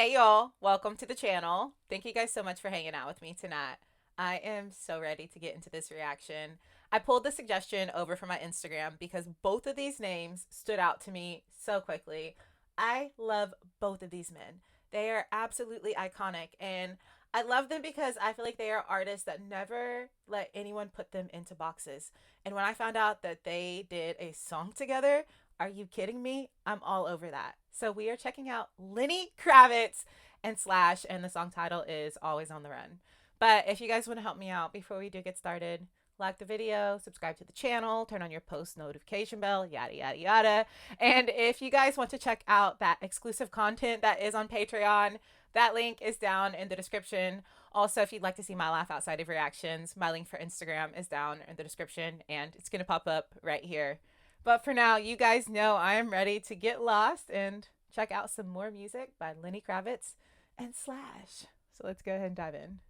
Hey y'all, welcome to the channel. Thank you guys so much for hanging out with me tonight. I am so ready to get into this reaction. I pulled the suggestion over from my Instagram because both of these names stood out to me so quickly. I love both of these men. They are absolutely iconic, and I love them because I feel like they are artists that never let anyone put them into boxes. And when I found out that they did a song together, are you kidding me? I'm all over that. So we are checking out Lenny Kravitz and Slash, and the song title is Always on the Run. But if you guys want to help me out before we do get started, like the video, subscribe to the channel, turn on your post notification bell, yada, yada, yada. And if you guys want to check out that exclusive content that is on Patreon, that link is down in the description. Also, if you'd like to see my laugh outside of reactions, my link for Instagram is down in the description, and it's going to pop up right here. But for now, you guys know I am ready to get lost and check out some more music by Lenny Kravitz and Slash. So let's go ahead and dive in.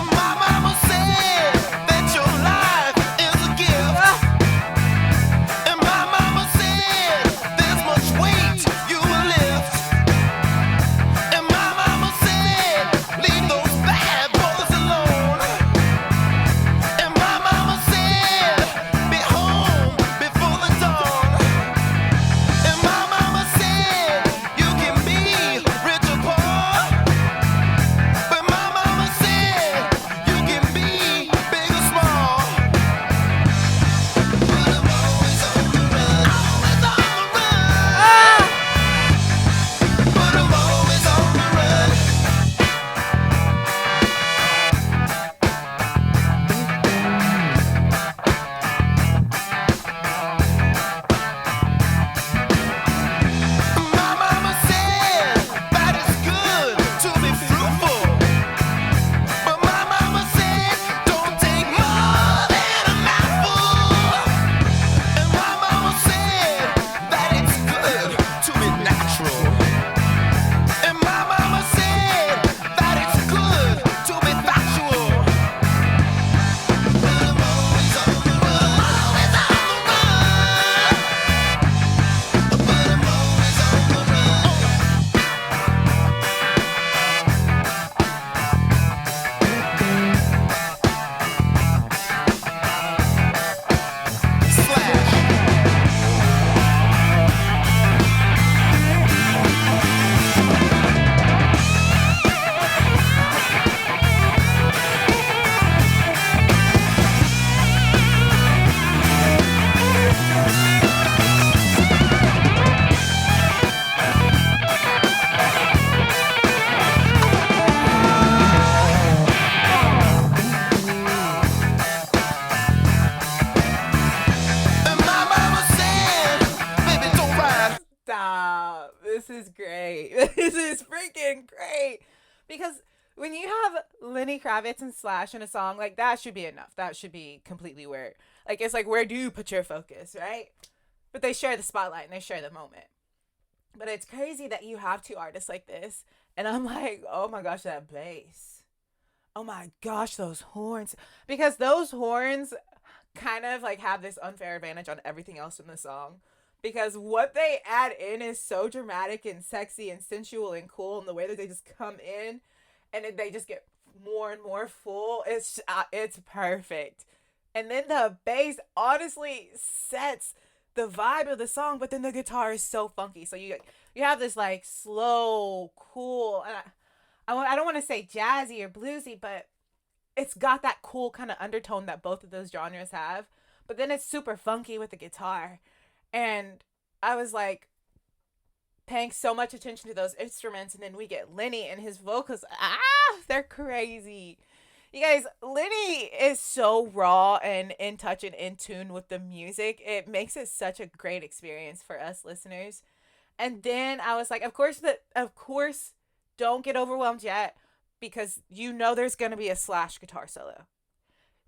My mama said that your life is a gift. And my mama said there's much weight you will lift. And my mama said leave those bad boys alone. And my mama said be home before the dawn. And my mama said you can be rich or poor. But my mama said you can be big or small. But I'm always on the run, always on the run. But I'm always on the run. My mama said that it's good to be fruitful. But my mama said don't take more than a mouthful. And my mama said that it's good to be natural. And my mama said that it's good to be factual. But I'm always on the run, always on the run. But I'm always on the run. Slash. And my mama said, baby, don't ride. Stop. This is great. This is freaking great. Because when you have Lenny Kravitz and Slash in a song, like that should be enough. That should be completely where, like, it's like, where do you put your focus, right? But they share the spotlight and they share the moment. But it's crazy that you have two artists like this. And I'm like, oh my gosh, that bass. Oh my gosh, those horns. Because those horns kind of like have this unfair advantage on everything else in the song. Because what they add in is so dramatic and sexy and sensual and cool. And the way that they just come in and then they just get more and more full. It's perfect. And then the bass honestly sets the vibe of the song, but then the guitar is so funky. So you have this like slow, cool, and I don't want to say jazzy or bluesy, but it's got that cool kind of undertone that both of those genres have. But then it's super funky with the guitar. And I was like paying so much attention to those instruments, and then we get Lenny and his vocals. They're crazy. You guys, Lenny is so raw and in touch and in tune with the music. It makes it such a great experience for us listeners. And then I was like, of course, don't get overwhelmed yet, because you know there's gonna be a Slash guitar solo.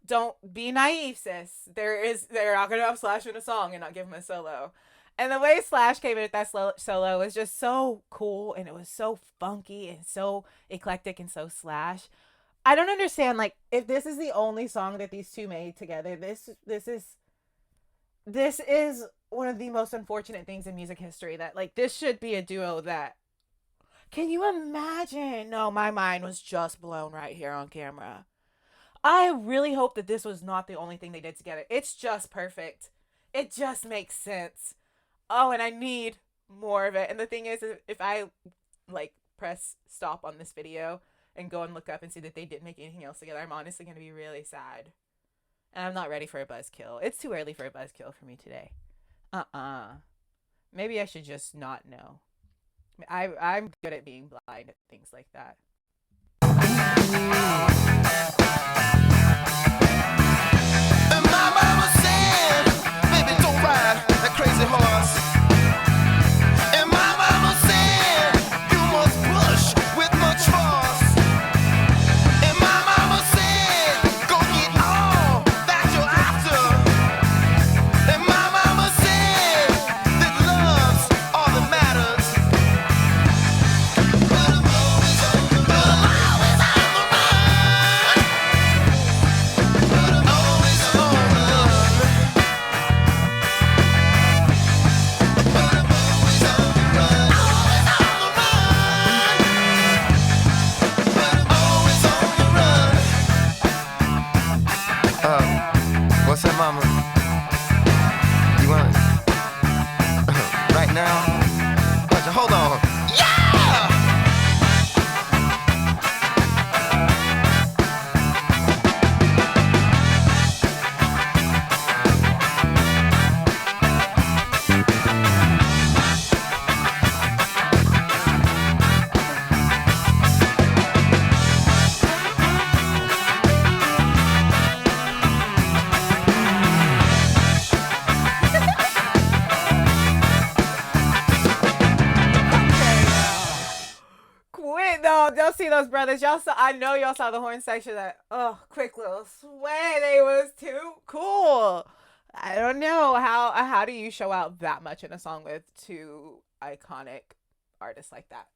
don't be naive, sis. They're not gonna have Slash in a song and not give him a solo. And the way Slash came in at that solo was just so cool, and it was so funky and so eclectic and so Slash. I don't understand, like, if this is the only song that these two made together. This is one of the most unfortunate things in music history, that like this should be a duo that, can you imagine? No, my mind was just blown right here on camera. I really hope that this was not the only thing they did together. It's just perfect. It just makes sense. Oh, and I need more of it. And the thing is, if I like press stop on this video and go and look up and see that they didn't make anything else together, I'm honestly going to be really sad. And I'm not ready for a buzzkill. It's too early for a buzzkill for me today. Maybe I should just not know. I'm good at being blind at things like that. And my mama said, baby, don't ride that crazy horse. And my mama said, you must push with much force. And my mama said, go get all that you're after. And my mama said, that love's all that matters. But I'm always on the run. But I'm always on the run. But I'm always on the run. But I'm always on the run. What's that, mama? You want right now? Hold on. Yeah! Quit though. Y'all see those brothers? Y'all saw. I know y'all saw the horn section. That quick little sway. They was too cool. I don't know how do you show out that much in a song with two iconic artists like that?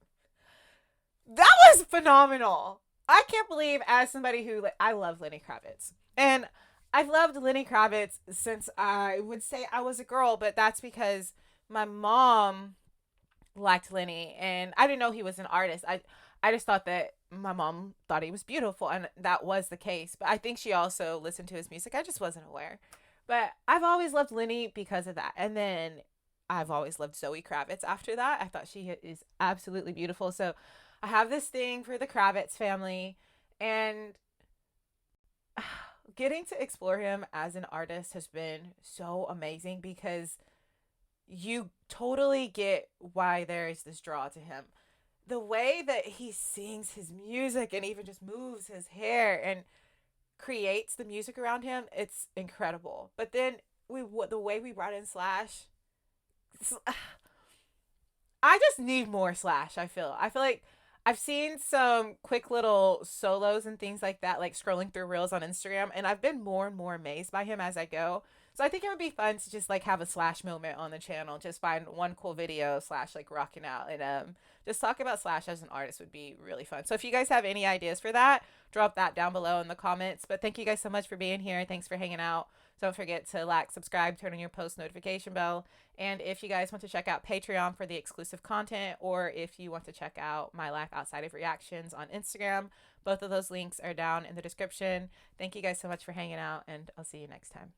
That was phenomenal. I can't believe, as somebody who I love Lenny Kravitz, and I've loved Lenny Kravitz since I would say I was a girl, but that's because my mom liked Lenny, and I didn't know he was an artist. I just thought that my mom thought he was beautiful, and that was the case. But I think she also listened to his music. I just wasn't aware. But I've always loved Lenny because of that. And then I've always loved Zoe Kravitz after that. I thought she is absolutely beautiful. So I have this thing for the Kravitz family, and getting to explore him as an artist has been so amazing, because you totally get why there is this draw to him. The way that he sings his music and even just moves his hair and creates the music around him, it's incredible. But then the way we brought in Slash, I just need more Slash. I feel like I've seen some quick little solos and things like that, like scrolling through reels on Instagram, and I've been more and more amazed by him as I go. So I think it would be fun to just like have a Slash moment on the channel. Just find one cool video Slash like rocking out, and just talk about Slash as an artist would be really fun. So if you guys have any ideas for that, drop that down below in the comments. But thank you guys so much for being here. Thanks for hanging out. Don't forget to like, subscribe, turn on your post notification bell. And if you guys want to check out Patreon for the exclusive content, or if you want to check out my life outside of reactions on Instagram, both of those links are down in the description. Thank you guys so much for hanging out, and I'll see you next time.